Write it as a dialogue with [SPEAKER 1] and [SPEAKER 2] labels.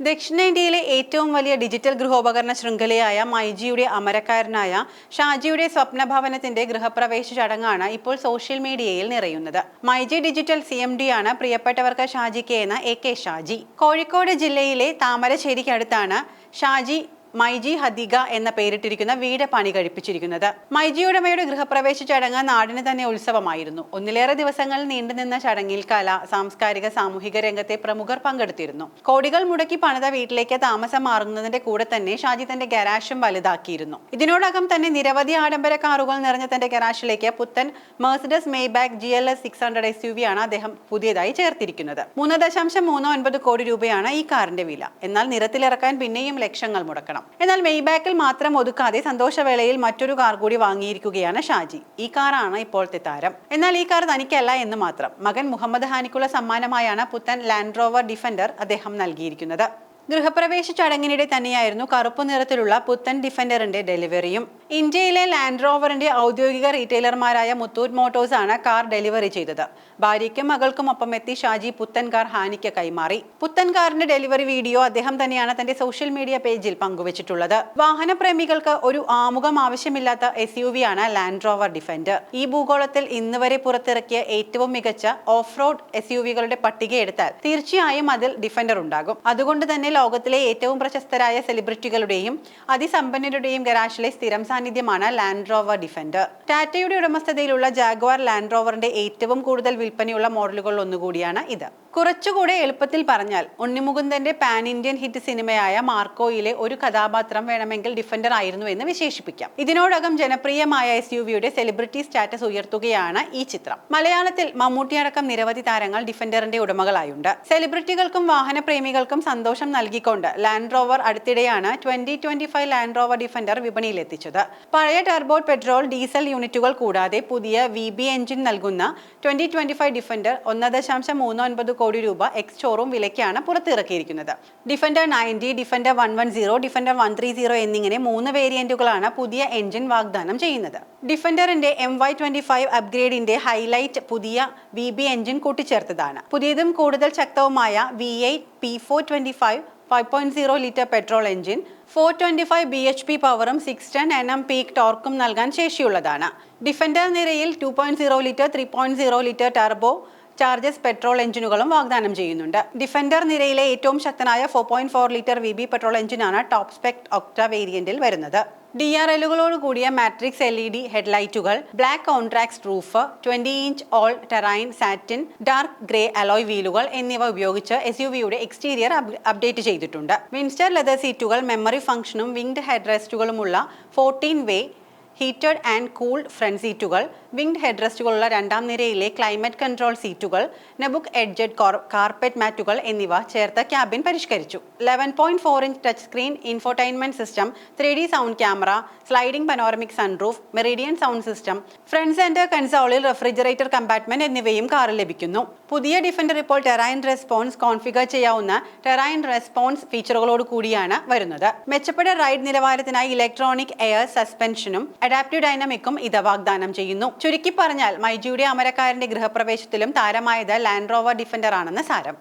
[SPEAKER 1] ദക്ഷിണേന്ത്യയിലെ ഏറ്റവും വലിയ ഡിജിറ്റൽ ഗൃഹോപകരണ ശൃംഖലയായ മൈജിയുടെ അമരക്കാരനായ ഷാജിയുടെ സ്വപ്നഭവനത്തിന്റെ ഗൃഹപ്രവേശ ചടങ്ങാണ് ഇപ്പോൾ സോഷ്യൽ മീഡിയയിൽ നിറയുന്നത്. മൈജി ഡിജിറ്റൽ CMD ആണ് പ്രിയപ്പെട്ടവർക്ക് ഷാജിക്ക് എന്ന AK ഷാജി. കോഴിക്കോട് ജില്ലയിലെ താമരശ്ശേരിക്കടുത്താണ് ഷാജി മൈജി ഹദിക എന്ന പേരിട്ടിരിക്കുന്ന വീട് പണി കഴിപ്പിച്ചിരിക്കുന്നത്. മൈജി ഉടമയുടെ ഗൃഹപ്രവേശ ചടങ്ങ് നാടിന് തന്നെ ഉത്സവമായിരുന്നു. ഒന്നിലേറെ ദിവസങ്ങൾ നീണ്ടുനിന്ന ചടങ്ങിൽ കല, സാംസ്കാരിക, സാമൂഹിക രംഗത്തെ പ്രമുഖർ പങ്കെടുത്തിരുന്നു. കോടികൾ മുടക്കി പണിത വീട്ടിലേക്ക് താമസം മാറുന്നതിന്റെ കൂടെ തന്നെ ഷാജി തന്റെ ഗരാഷും വലുതാക്കിയിരുന്നു. ഇതിനോടകം തന്നെ നിരവധി ആഡംബര കാറുകൾ നിറഞ്ഞ തന്റെ ഗരാഷിലേക്ക് പുത്തൻ മെഴ്സിഡസ് മെയ്ബാക്ക് GLS 600 SUV ആണ് അദ്ദേഹം പുതിയതായി ചേർത്തിരിക്കുന്നത്. 3.39 കോടി രൂപയാണ് ഈ കാറിന്റെ വില. എന്നാൽ നിരത്തിലിറക്കാൻ പിന്നെയും ലക്ഷങ്ങൾ മുടക്കണം. എന്നാൽ മെയ്ബാക്കിൽ മാത്രം ഒതുക്കാതെ സന്തോഷവേളയിൽ മറ്റൊരു കാർ കൂടി വാങ്ങിയിരിക്കുകയാണ് ഷാജി. ഈ കാറാണ് ഇപ്പോഴത്തെ താരം. എന്നാൽ ഈ കാർ തനിക്കല്ല എന്ന് മാത്രം. മകൻ മുഹമ്മദ് ഹാനിക്കുള്ള സമ്മാനമായാണ് പുത്തൻ ലാൻഡ് റോവർ ഡിഫൻഡർ അദ്ദേഹം നൽകിയിരിക്കുന്നത്. ഗൃഹപ്രവേശ ചടങ്ങിനിടെ തന്നെയായിരുന്നു കറുപ്പ് നിറത്തിലുള്ള പുത്തൻ ഡിഫൻഡറിന്റെ ഡെലിവറിയും. ഇന്ത്യയിലെ ലാൻഡ് റോവറിന്റെ ഔദ്യോഗിക റീറ്റെയിലർമാരായ മുത്തൂറ്റ് മോട്ടോഴ്സ് ആണ് കാർ ഡെലിവറി ചെയ്തത്. ഭാര്യയ്ക്കും മകൾക്കും ഒപ്പം എത്തി ഷാജി പുത്തൻ കാർ ഹാനിക്ക് കൈമാറി. പുത്തൻ കാറിന്റെ ഡെലിവറി വീഡിയോ അദ്ദേഹം തന്നെയാണ് തന്റെ സോഷ്യൽ മീഡിയ പേജിൽ പങ്കുവച്ചിട്ടുള്ളത്. വാഹനപ്രേമികൾക്ക് ഒരു ആമുഖം ആവശ്യമില്ലാത്ത SUV ആണ് ലാൻഡ് റോവർ ഡിഫൻഡർ. ഈ ഭൂഗോളത്തിൽ ഇന്ന് വരെ പുറത്തിറക്കിയ ഏറ്റവും മികച്ച ഓഫ് റോഡ് SUV-കളുടെ പട്ടിക എടുത്താൽ തീർച്ചയായും അതിൽ ഡിഫൻഡർ ഉണ്ടാകും. അതുകൊണ്ട് തന്നെ ലോകത്തിലെ ഏറ്റവും പ്രശസ്തരായ സെലിബ്രിറ്റികളുടെയും അതിസമ്പന്നരുടെയും ഗരാഷിലെ സ്ഥിരം സാന്നിധ്യമാണ് ലാൻഡ് റോവർ ഡിഫൻഡർ. ടാറ്റയുടെ ഉടമസ്ഥതയിലുള്ള ജാഗ്വാർ ലാൻഡ് റോവറിന്റെ ഏറ്റവും കൂടുതൽ വിൽപ്പനയുള്ള മോഡലുകൾ ഒന്നുകൂടിയാണ് ഇത്. കുറച്ചുകൂടെ എളുപ്പത്തിൽ പറഞ്ഞാൽ ഉണ്ണിമുകുന്ദന്റെ പാൻ ഇന്ത്യൻ ഹിറ്റ് സിനിമയായ മാർക്കോയിലെ ഒരു കഥാപാത്രം വേണമെങ്കിൽ ഡിഫൻഡർ ആയിരുന്നു എന്ന് വിശേഷിപ്പിക്കാം. ഇതിനോടകം ജനപ്രിയമായ SUV-യുടെ സെലിബ്രിറ്റി സ്റ്റാറ്റസ് ഉയർത്തുകയാണ് ഈ ചിത്രം. മലയാളത്തിൽ മമ്മൂട്ടി അടക്കം നിരവധി താരങ്ങൾ ഡിഫൻഡറിന്റെ ഉടമകളായുണ്ട്. സെലിബ്രിറ്റികൾക്കും വാഹനപ്രേമികൾക്കും സന്തോഷം നൽകിക്കൊണ്ട് ലാൻഡ് റോവർ അടുത്തിടെയാണ് 2025 ലാൻഡ് റോവർ ഡിഫൻഡർ വിപണിയിലെത്തിച്ചത്. പഴയ ടർബോ പെട്രോൾ, ഡീസൽ യൂണിറ്റുകൾ കൂടാതെ പുതിയ VB എഞ്ചിൻ നൽകുന്ന 2025 ഡിഫൻഡർ 1.39 കോടി രൂപ എക്സ് ഷോറൂം വിലയ്ക്കാണ് പുറത്തിറക്കിയിരിക്കുന്നത്. ഡിഫൻഡർ 90, ഡിഫൻഡർ 110, ഡിഫൻഡർ 130 എന്നിങ്ങനെ 3 വേരിയന്റുകളാണ് പുതിയ എഞ്ചിൻ വാഗ്ദാനം ചെയ്യുന്നത്. ഡിഫൻഡറിന്റെ MY25 അപ്ഗ്രേഡിന്റെ ഹൈലൈറ്റ് പുതിയ VB എഞ്ചിൻ കൂട്ടിച്ചേർത്തതാണ്. പുതിയതും കൂടുതൽ ശക്തവുമായ V8 P425 5.0 litre petrol engine 425 bhp പവറും 610 Nm പീക്ക് ടോർക്കും നൽകാൻ ശേഷിയുള്ളതാണ്. ഡിഫൻഡർ നിരയിൽ 2.0 litre, 3.0 litre turbo charged petrol എഞ്ചിനുകളും വാഗ്ദാനം ചെയ്യുന്നുണ്ട്. ഡിഫൻഡർ നിരയിലെ ഏറ്റവും ശക്തനായ 4.4 ലിറ്റർ VB പെട്രോൾ എഞ്ചിനാണ് ടോപ്പ് സ്പെക് ഒക്ട വേരിയന്റിൽ വരുന്നത്. DRL-കളോട് കൂടിയ മാട്രിക്സ് LED ഹെഡ്ലൈറ്റുകൾ, ബ്ലാക്ക് കോൺട്രാക്സ്റ്റ് റൂഫ്, 20-ഇഞ്ച് all terrain satin dark grey alloy വീലുകൾ എന്നിവ ഉപയോഗിച്ച് SUV-യുടെ എക്സ്റ്റീരിയർ അപ്ഡേറ്റ് ചെയ്തിട്ടുണ്ട്. വിൻസ്റ്റർ ലെതർ സീറ്റുകൾ, മെമ്മറി ഫംഗ്ഷനും വിങ്ഡ് ഹെഡ് റെസ്റ്റുകളുമുള്ള 14-വേ ഹീറ്റഡ് ആൻഡ് കൂൾഡ് ഫ്രണ്ട് സീറ്റുകൾ, വിങ്ഡ് ഹെഡ് റെസ്റ്റുകളുള്ള രണ്ടാം നിരയിലെ ക്ലൈമറ്റ് കൺട്രോൾ സീറ്റുകൾ, നെബുക്ക് എഡ്ജഡ് കാർപ്പറ്റ് മാറ്റുകൾ എന്നിവ ചേർത്ത് ക്യാബിൻ പരിഷ്കരിച്ചു. 11.4 inch touch screen, infotainment system, 3D sound camera, sliding panoramic sunroof, Meridian sound system, front centre കൺസോളിൽ റെഫ്രിജറേറ്റർ കമ്പാർട്ട്മെന്റ് എന്നിവയും കാറിൽ ലഭിക്കുന്നു. പുതിയ ഡിഫൻഡർ ഇപ്പോൾ ടെറൈൻ റെസ്പോൺസ് കോൺഫിഗർ ചെയ്യാവുന്ന ടെറൈൻ റെസ്പോൺസ് ഫീച്ചറുകളോട് കൂടിയാണ് വരുന്നത്. മെച്ചപ്പെട്ട റൈഡ് നിലവാരത്തിനായി ഇലക്ട്രോണിക് എയർ സസ്പെൻഷനും അഡാപ്റ്റീവ് ഡൈനാമിക്കും ഇത് വാഗ്ദാനം ചെയ്യുന്നു. ചുരുക്കി പറഞ്ഞാൽ മൈജിയുടെ അമരക്കാരന്റെ ഗൃഹപ്രവേശത്തിലും താരമായത് ലാൻഡ് റോവർ ഡിഫൻഡർ ആണെന്ന് സാരം.